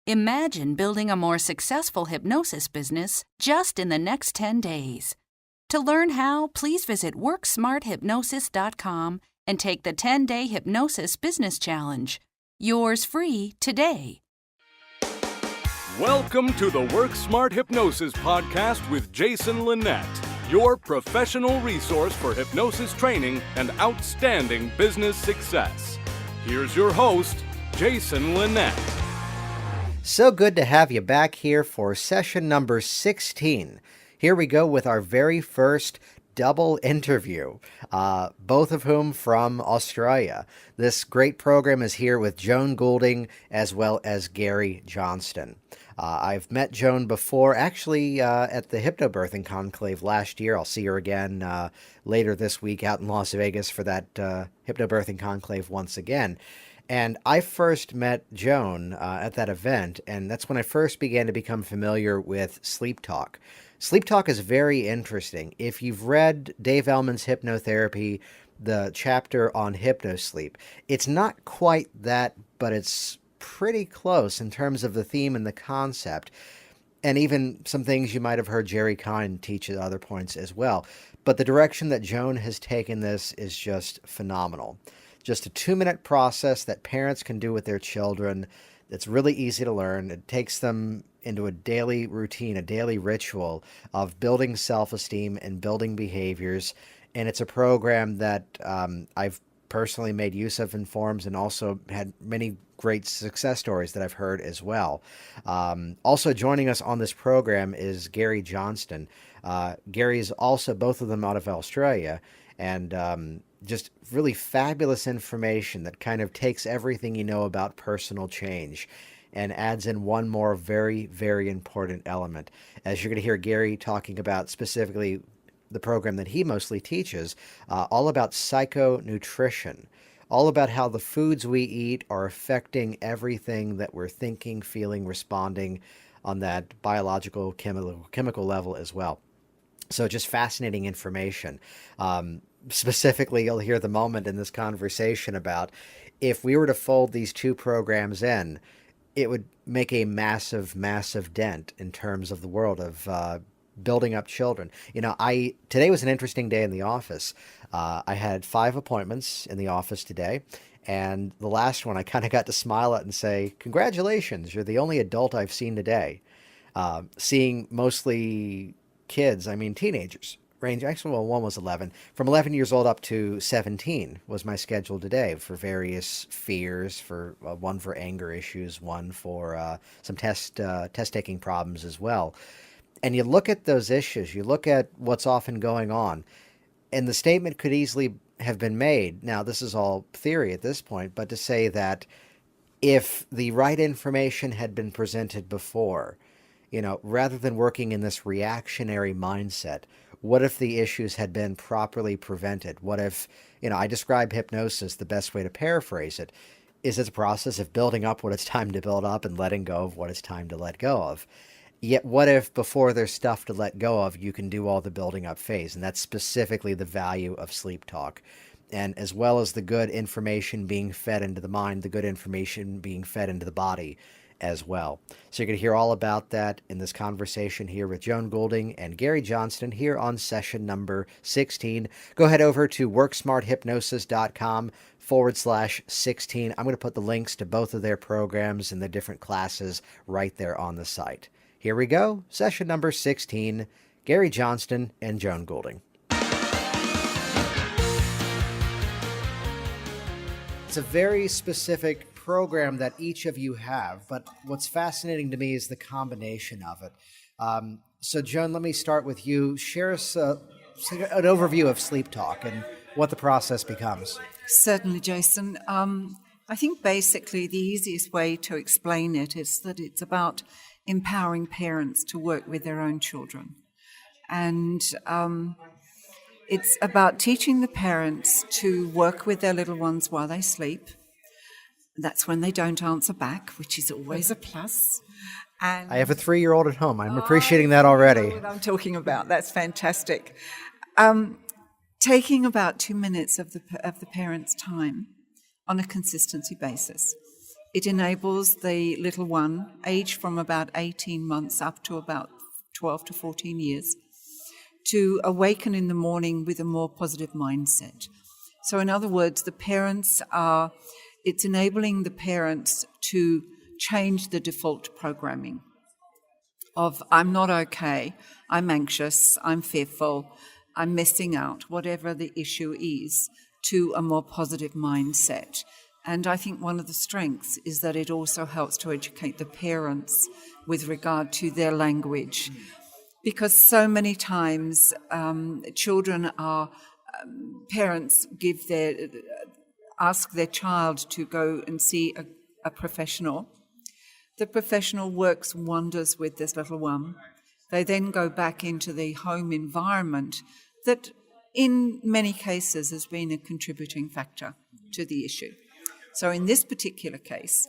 Imagine building a more successful hypnosis business just in the next 10 days. To learn how, please visit WorkSmartHypnosis.com and take the 10-day Hypnosis Business Challenge. Yours free today. Welcome to the Work Smart Hypnosis podcast with Jason Linett, your professional resource for hypnosis training and outstanding business success. Here's your host, Jason Linett. So good to have you back here for session number 16. Here we go with our very first double interview, both of whom from Australia. This great program is here with Joane Goulding as well as Gary Johnston. I've met Joan before, actually at the Hypnobirthing Conclave last year. I'll see her again later this week out in Las Vegas for that Hypnobirthing Conclave once again. And I first met Joan at that event, and that's when I first began to become familiar with SleepTalk. SleepTalk is very interesting. If you've read Dave Ellman's Hypnotherapy, the chapter on hypnosleep, it's not quite that, but it's pretty close in terms of the theme and the concept, and even some things you might have heard Jerry Kind teach at other points as well. But the direction that Joan has taken this is just phenomenal. Just a 2-minute process that parents can do with their children. It's really easy to learn. It takes them into a daily routine, a daily ritual of building self-esteem and building behaviors. And it's a program that I've personally made use of in forums and also had many great success stories that I've heard as well. Also joining us on this program is Gary Johnston. Gary is also both of them out of Australia, and just really fabulous information that kind of takes everything you know about personal change and adds in one more very, very important element. As you're going to hear Gary talking about specifically the program that he mostly teaches, all about psychonutrition, all about how the foods we eat are affecting everything that we're thinking, feeling, responding on that biological, chemical level as well. So just fascinating information. Specifically, you'll hear the moment in this conversation about if we were to fold these two programs in, it would make a massive, massive dent in terms of the world of building up children. You know, today was an interesting day in the office. I had 5 appointments in the office today, and the last one I kind of got to smile at and say, "Congratulations, you're the only adult I've seen today." Seeing mostly kids, I mean teenagers. Actually, one was 11. From 11 years old up to 17 was my schedule today for various fears, for one for anger issues, one for some test-taking problems as well. And you look at those issues, you look at what's often going on, and the statement could easily have been made. Now, this is all theory at this point, but to say that if the right information had been presented before, you know, rather than working in this reactionary mindset, what if the issues had been properly prevented? What if, you know, I describe hypnosis, the best way to paraphrase it, is it's a process of building up what it's time to build up and letting go of what it's time to let go of. Yet what if before there's stuff to let go of, you can do all the building up phase? And that's specifically the value of SleepTalk. And as well as the good information being fed into the mind, the good information being fed into the body as well. So you're going to hear all about that in this conversation here with Joane Goulding and Gary Johnston here on session number 16. Go head over to WorkSmartHypnosis.com/16. I'm going to put the links to both of their programs and the different classes right there on the site. Here we go, session number 16, Gary Johnston and Joane Goulding. It's a very specific program that each of you have, but what's fascinating to me is the combination of it. So, Joan, let me start with you. Share us an overview of SleepTalk and what the process becomes. Certainly, Jason. I think basically the easiest way to explain it is that it's about empowering parents to work with their own children. And it's about teaching the parents to work with their little ones while they sleep. That's when they don't answer back, which is always a plus. And I have a 3-year-old at home. I'm appreciating that already. You know what I'm talking about. That's fantastic. Taking about 2 minutes of the parents' time on a consistency basis. It enables the little one, aged from about 18 months up to about 12 to 14 years, to awaken in the morning with a more positive mindset. So in other words, it's enabling the parents to change the default programming of I'm not okay, I'm anxious, I'm fearful, I'm missing out, whatever the issue is, to a more positive mindset. And I think one of the strengths is that it also helps to educate the parents with regard to their language. Because so many times parents ask their child to go and see a professional. The professional works wonders with this little one. They then go back into the home environment that in many cases has been a contributing factor to the issue. So in this particular case,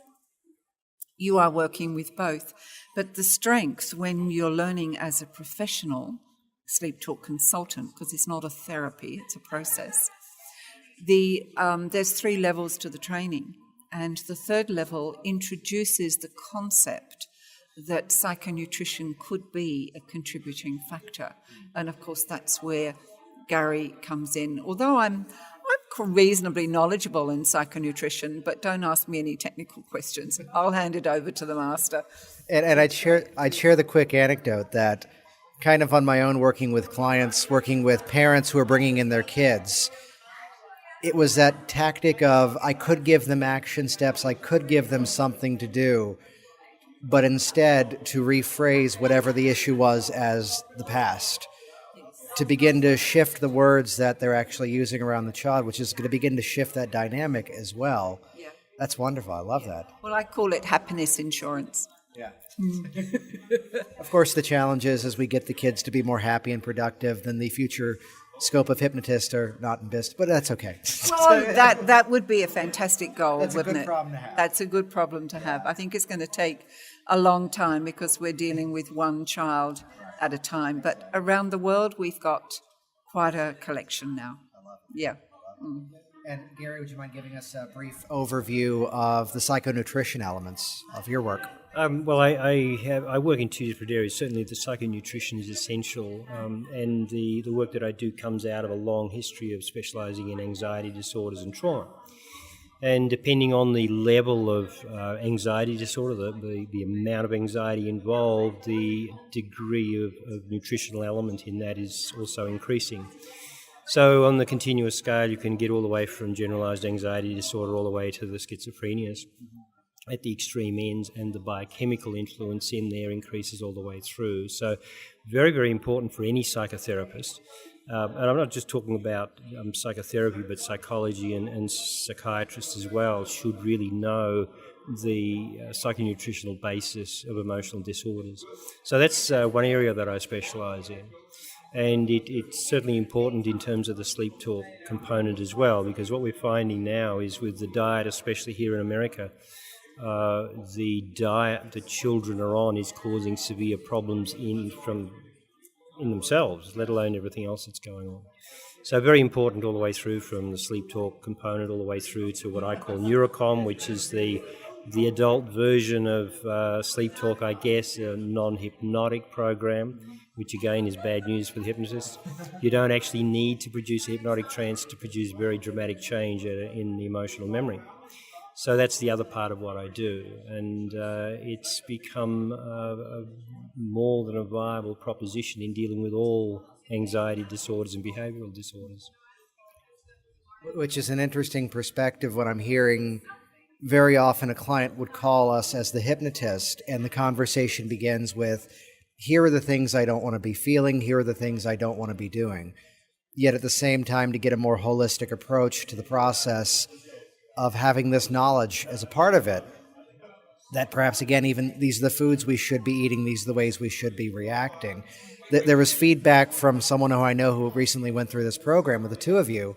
you are working with both. But the strength when you're learning as a professional SleepTalk consultant, because it's not a therapy, it's a process, there's 3 levels to the training. And the 3rd level introduces the concept that psychonutrition could be a contributing factor. And of course, that's where Gary comes in. Although I'm reasonably knowledgeable in psychonutrition, but don't ask me any technical questions. I'll hand it over to the master. And I'd share the quick anecdote that kind of on my own working with clients, working with parents who are bringing in their kids, it was that tactic of I could give them action steps, I could give them something to do, but instead to rephrase whatever the issue was as the past, to begin to shift the words that they're actually using around the child, which is going to begin to shift that dynamic as well. Yeah. That's wonderful. I love that. Well, I call it happiness insurance. Yeah. Of course, the challenge is as we get the kids to be more happy and productive, then the future scope of hypnotists are not in business, but that's okay. Well, that would be a fantastic goal, That's wouldn't a good it? problem to have. That's a good problem to have. I think it's going to take a long time because we're dealing with one child at a time. But around the world, we've got quite a collection now. I love it. Yeah. And Gary, would you mind giving us a brief overview of the psychonutrition elements of your work? Well, I work in 2 different areas. Certainly the psychonutrition is essential, and the work that I do comes out of a long history of specialising in anxiety disorders and trauma. And depending on the level of anxiety disorder, the amount of anxiety involved, the degree of nutritional element in that is also increasing. So on the continuous scale, you can get all the way from generalised anxiety disorder all the way to the schizophrenias at the extreme ends, and the biochemical influence in there increases all the way through. So very, very important for any psychotherapist. And I'm not just talking about psychotherapy, but psychology and psychiatrists as well should really know the psychonutritional basis of emotional disorders. So that's one area that I specialise in. And it's certainly important in terms of the SleepTalk component as well, because what we're finding now is with the diet, especially here in America, the diet that children are on is causing severe problems in themselves, let alone everything else that's going on. So very important all the way through from the SleepTalk component all the way through to what I call Neurocom, which is the adult version of SleepTalk, I guess, a non-hypnotic program, which again is bad news for the hypnotist. You don't actually need to produce a hypnotic trance to produce very dramatic change in the emotional memory. So that's the other part of what I do, and it's become more than a viable proposition in dealing with all anxiety disorders and behavioural disorders. Which is an interesting perspective when I'm hearing very often a client would call us as the hypnotist, and the conversation begins with, here are the things I don't want to be feeling, here are the things I don't want to be doing. Yet at the same time, to get a more holistic approach to the process of having this knowledge as a part of it, that perhaps, again, even these are the foods we should be eating, these are the ways we should be reacting. There was feedback from someone who I know who recently went through this program with the two of you,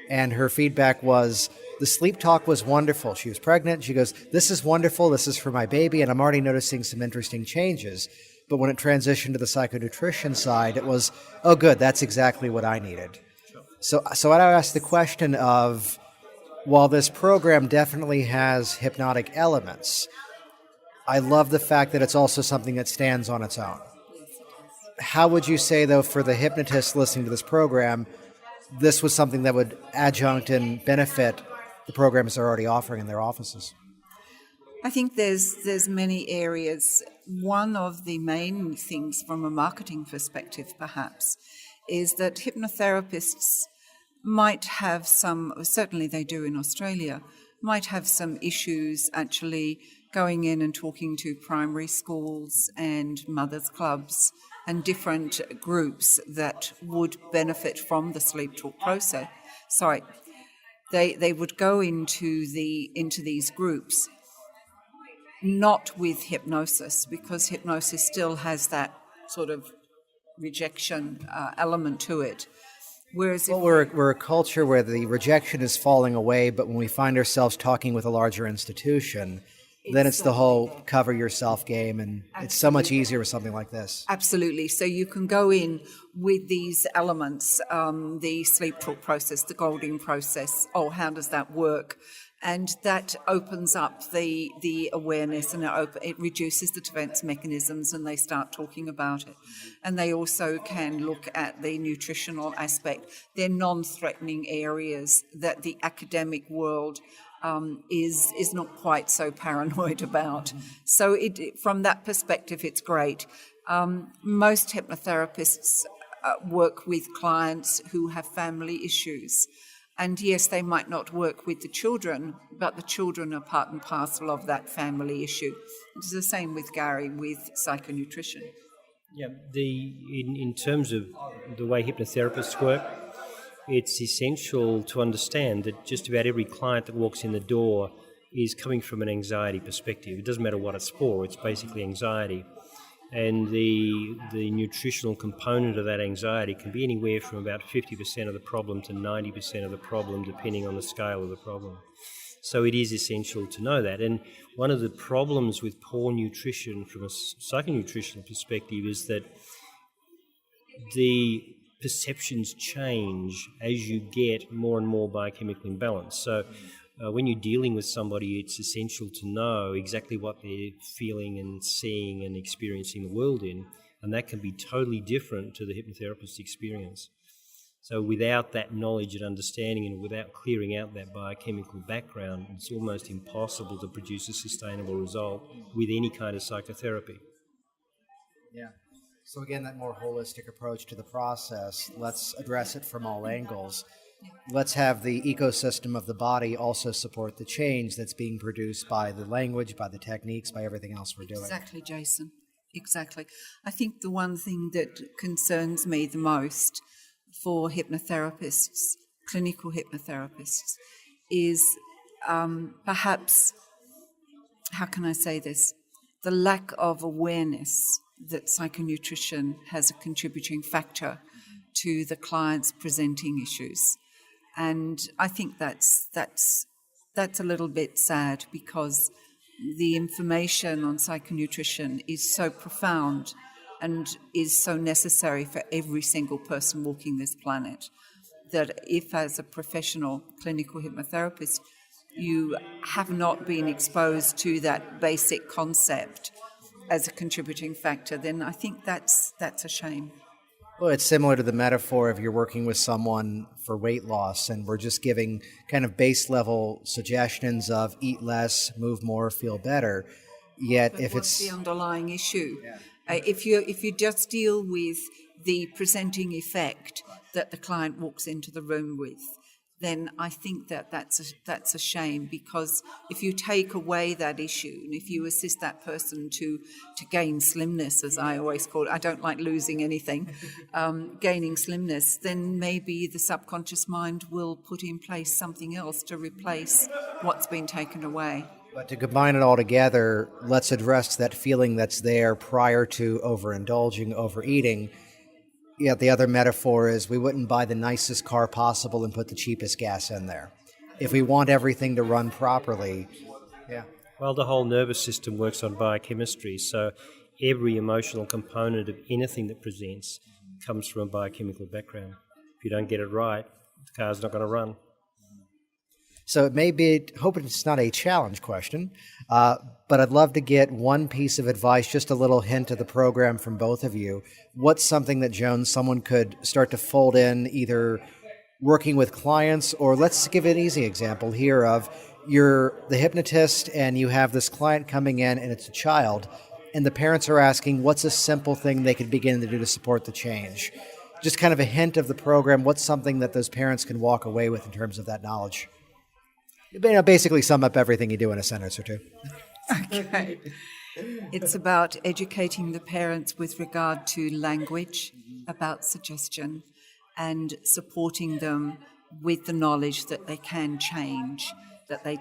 and her feedback was, the SleepTalk was wonderful. She was pregnant. She goes, this is wonderful. This is for my baby, and I'm already noticing some interesting changes. But when it transitioned to the psychonutrition side, it was, oh, good, that's exactly what I needed. So I asked the question of, while this program definitely has hypnotic elements, I love the fact that it's also something that stands on its own. How would you say, though, for the hypnotists listening to this program, this was something that would adjunct and benefit the programs they're already offering in their offices? I think there's many areas. One of the main things from a marketing perspective, perhaps, is that hypnotherapists might have some, certainly they do in Australia, might have some issues actually going in and talking to primary schools and mothers' clubs and different groups that would benefit from the SleepTalk process. They would go into these groups not with hypnosis, because hypnosis still has that sort of rejection element to it. Whereas we're a culture where the rejection is falling away, but when we find ourselves talking with a larger institution, then it's the whole cover yourself game, and it's so much easier with something like this. Absolutely. So you can go in with these elements, the SleepTalk process, the Goulding process. Oh, how does that work? And that opens up the awareness, and it reduces the defense mechanisms, and they start talking about it. And they also can look at the nutritional aspect. They're non-threatening areas that the academic world is not quite so paranoid about. So from that perspective, it's great. Most hypnotherapists work with clients who have family issues. And yes, they might not work with the children, but the children are part and parcel of that family issue. It's the same with Gary, with psychonutrition. Yeah, in terms of the way hypnotherapists work, it's essential to understand that just about every client that walks in the door is coming from an anxiety perspective. It doesn't matter what it's for, it's basically anxiety. And the nutritional component of that anxiety can be anywhere from about 50% of the problem to 90% of the problem, depending on the scale of the problem. So it is essential to know that. And one of the problems with poor nutrition from a psychonutritional perspective is that the perceptions change as you get more and more biochemical imbalance. So when you're dealing with somebody, it's essential to know exactly what they're feeling and seeing and experiencing the world in, and that can be totally different to the hypnotherapist's experience. So without that knowledge and understanding, and without clearing out that biochemical background, it's almost impossible to produce a sustainable result with any kind of psychotherapy. Yeah. So again, that more holistic approach to the process, let's address it from all angles. Let's have the ecosystem of the body also support the change that's being produced by the language, by the techniques, by everything else we're doing. Exactly, Jason. Exactly. I think the one thing that concerns me the most for hypnotherapists, clinical hypnotherapists, is perhaps, how can I say this, the lack of awareness that psychonutrition has a contributing factor to the client's presenting issues. And I think that's a little bit sad, because the information on psychonutrition is so profound and is so necessary for every single person walking this planet, that if as a professional clinical hypnotherapist you have not been exposed to that basic concept as a contributing factor, then I think that's a shame. Well, it's similar to the metaphor of you're working with someone for weight loss, and we're just giving kind of base level suggestions of eat less, move more, feel better. Yet But if what's it's the underlying issue? If you just deal with the presenting effect that the client walks into the room with, then I think that's a shame, because if you take away that issue and if you assist that person to gain slimness, as I always call it, I don't like losing anything, gaining slimness, then maybe the subconscious mind will put in place something else to replace what's been taken away. But to combine it all together, let's address that feeling that's there prior to overindulging, overeating. Yeah, the other metaphor is we wouldn't buy the nicest car possible and put the cheapest gas in there. If we want everything to run properly, Well, the whole nervous system works on biochemistry, so every emotional component of anything that presents comes from a biochemical background. If you don't get it right, the car's not going to run. So it may be, hoping it's not a challenge question, but I'd love to get one piece of advice, just a little hint of the program from both of you. What's something that, Joan, someone could start to fold in, either working with clients, or let's give an easy example here of you're the hypnotist and you have this client coming in and it's a child, and the parents are asking, what's a simple thing they could begin to do to support the change? Just kind of a hint of the program. What's something that those parents can walk away with in terms of that knowledge? Basically sum up everything you do in a sentence or two. Okay. It's about educating the parents with regard to language, about suggestion, and supporting them with the knowledge that they can change, they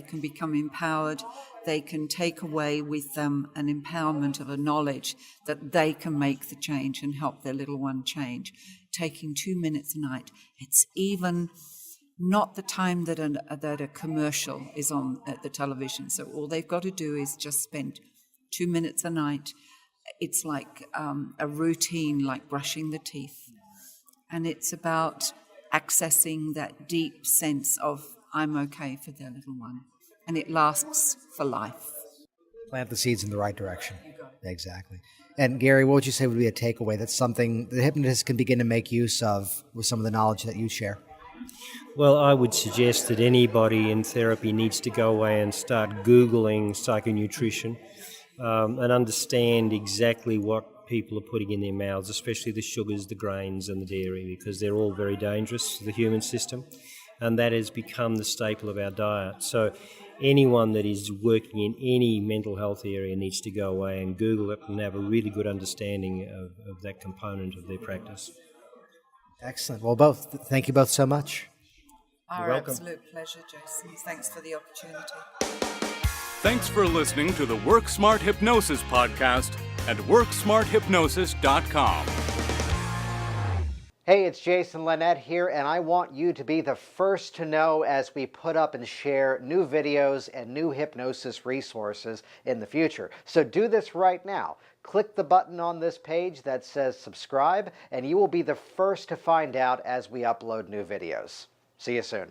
can become empowered, they can take away with them an empowerment of a knowledge that they can make the change and help their little one change. Taking 2 minutes a night. It's even not the time that a commercial is on at the television. So all they've got to do is just spend 2 minutes a night. It's like a routine, like brushing the teeth. And it's about accessing that deep sense of I'm okay for their little one. And it lasts for life. Plant the seeds in the right direction. Exactly. And Gary, what would you say would be a takeaway? That's something the hypnotist can begin to make use of with some of the knowledge that you share. Well, I would suggest that anybody in therapy needs to go away and start Googling psychonutrition and understand exactly what people are putting in their mouths, especially the sugars, the grains and the dairy, because they're all very dangerous to the human system. And that has become the staple of our diet. So anyone that is working in any mental health area needs to go away and Google it and have a really good understanding of that component of their practice. Excellent. Well, thank you both so much. Our absolute pleasure, Jason. Thanks for the opportunity. Thanks for listening to the Work Smart Hypnosis podcast at WorkSmartHypnosis.com. Hey, it's Jason Lynette here, and I want you to be the first to know as we put up and share new videos and new hypnosis resources in the future. So do this right now. Click the button on this page that says subscribe, and you will be the first to find out as we upload new videos. See you soon.